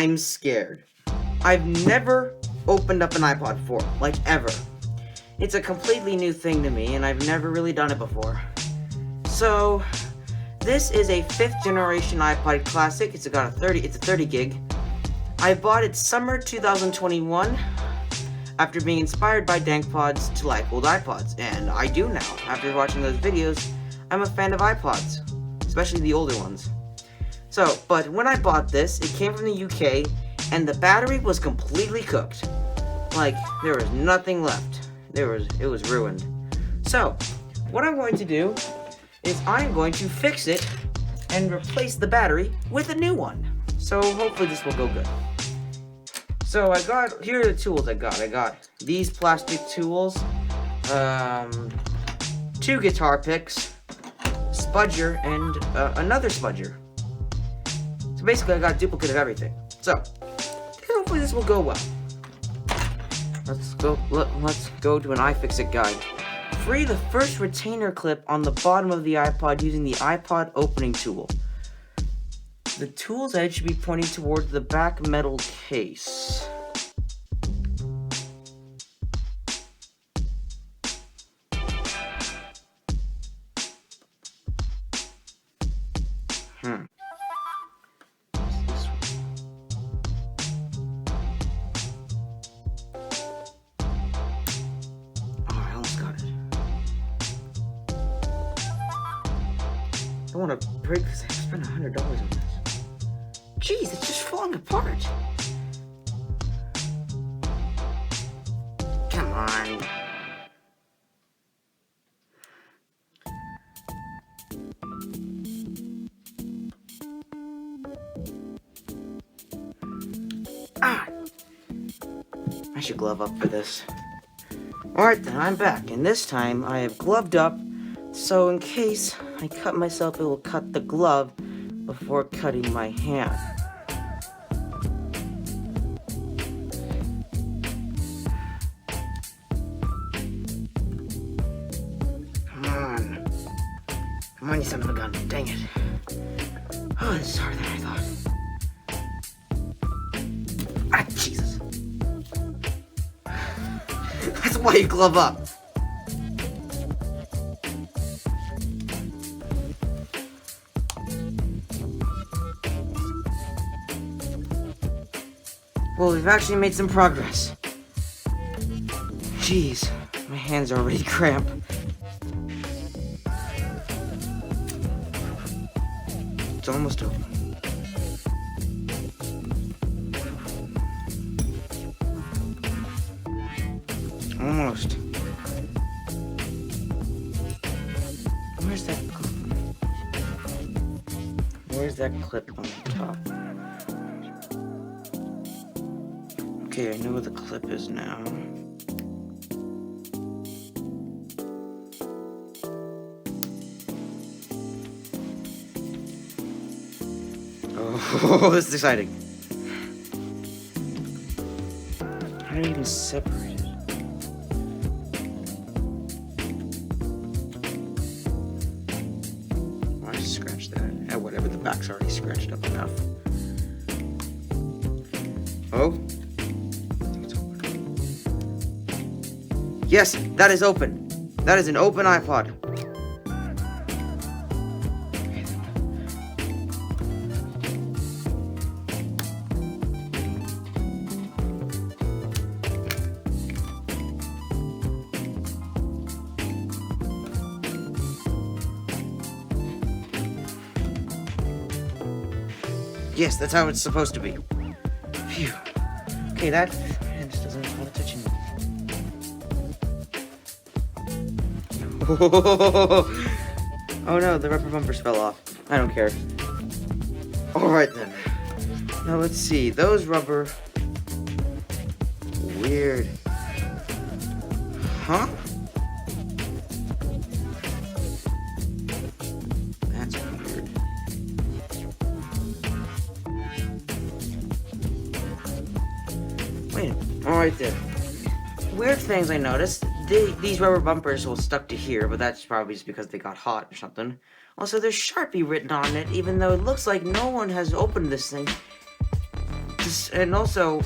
I'm scared. I've never opened up an iPod before, like ever. It's a completely new thing to me, and I've never really done it before. So, this is a 5th generation iPod Classic. It's a 30 gig. I bought it summer 2021 after being inspired by Dankpods to like old iPods, and I do now. After watching those videos, I'm a fan of iPods, especially the older ones. So, but when I bought this, it came from the UK, and the battery was completely cooked. Like, there was nothing left. It was ruined. So, what I'm going to do is I'm going to fix it and replace the battery with a new one. So, hopefully this will go good. So, here are the tools I got. I got these plastic tools, 2 guitar picks, spudger, and another spudger. So basically I got a duplicate of everything. So, hopefully this will go well. Let's go to an iFixit guide. Free the first retainer clip on the bottom of the iPod using the iPod opening tool. The tool's edge should be pointing towards the back metal case. I don't want to break this. I spent $100 on this. Jeez, it's just falling apart. Come on. I should glove up for this. Alright then, I'm back, and this time I have gloved up, so in case I cut myself, it will cut the glove before cutting my hand. Come on. Come on, you son of a gun. Dang it. Oh, this is harder than I thought. Ah, Jesus. That's why you glove up. Well, we've actually made some progress. Jeez, my hands are already cramped. It's almost open. Almost. Where's that clip? Where's that clip on the top? Okay, I know where the clip is now. Oh, this is exciting. How do you even separate it? Oh, I just scratched that. Yeah, whatever, the back's already scratched up enough. Oh. Yes, that is open. That is an open iPod. Yes, that's how it's supposed to be. Phew. Okay, that just doesn't want to touch anything. Oh no, the rubber bumpers fell off. I don't care. Alright then. Now let's see. Those rubber... Weird. Huh? That's weird. Wait. Alright then. Weird things I noticed. These rubber bumpers will stuck to here, but that's probably just because they got hot or something. Also, there's Sharpie written on it, even though it looks like no one has opened this thing. And also,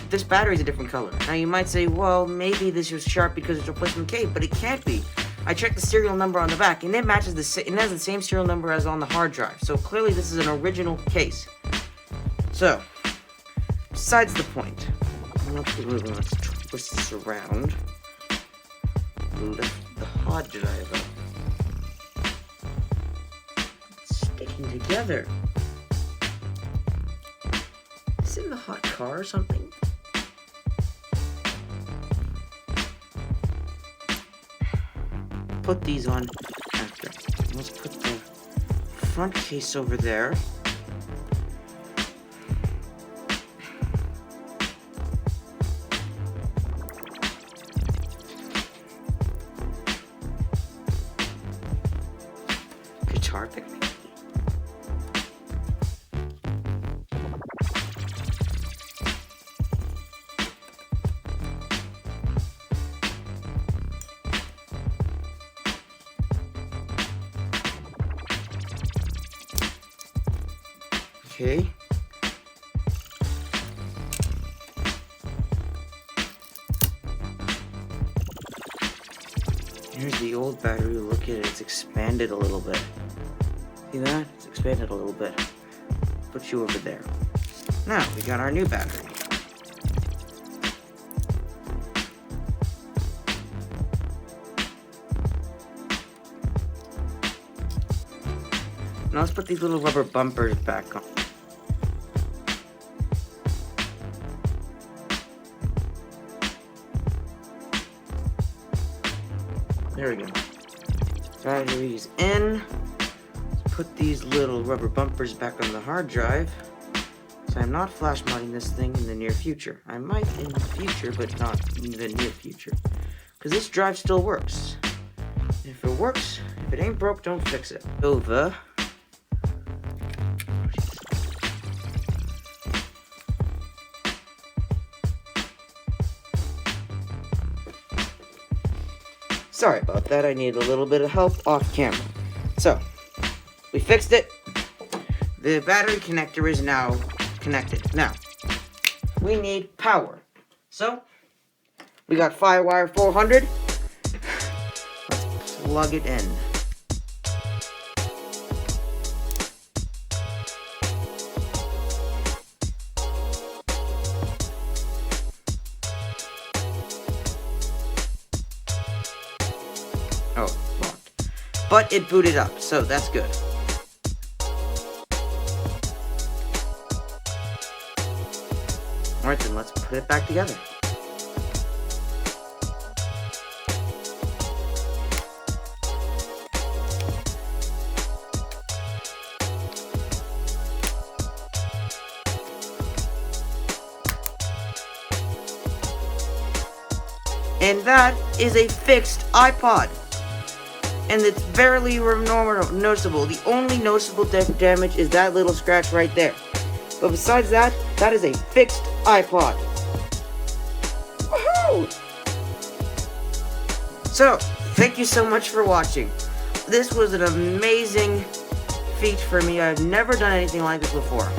this battery is a different color. Now you might say, well, maybe this was sharp because it's replacement case, but it can't be. I checked the serial number on the back, and it matches it has the same serial number as on the hard drive. So clearly, this is an original case. So, besides the point, let's twist this around. Lift the hard drive up. It's sticking together. Is it in the hot car or something? Put these on after. Let's put the front case over there. Guitar pick. Okay. Here's the old battery. Look at it. It's expanded a little bit. See that? It's expanded a little bit. Put you over there. Now, we got our new battery. Now let's put these little rubber bumpers back on. There we go. Batteries in. Let's put these little rubber bumpers back on the hard drive. So I'm not flash modding this thing in the near future. I might in the future, but not in the near future. Because this drive still works. And if it works, if it ain't broke, don't fix it. Over. Sorry about that, I need a little bit of help off camera. So, we fixed it. The battery connector is now connected. Now, we need power. So, we got Firewire 400. Let's plug it in. Oh, locked. But it booted up, so that's good. Alright, then let's put it back together. And that is a fixed iPod. And it's barely noticeable. The only noticeable damage is that little scratch right there. But besides that, that is a fixed iPod. Woohoo! So, thank you so much for watching. This was an amazing feat for me. I've never done anything like this before.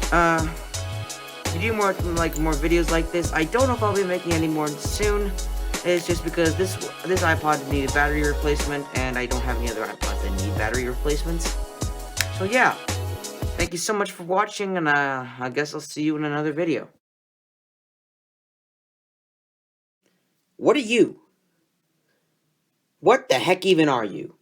To do more videos like this. I don't know if I'll be making any more soon. It's just because this iPod needed battery replacement, and I don't have any other iPods that need battery replacements. So yeah, thank you so much for watching, and I guess I'll see you in another video. What are you? What the heck even are you?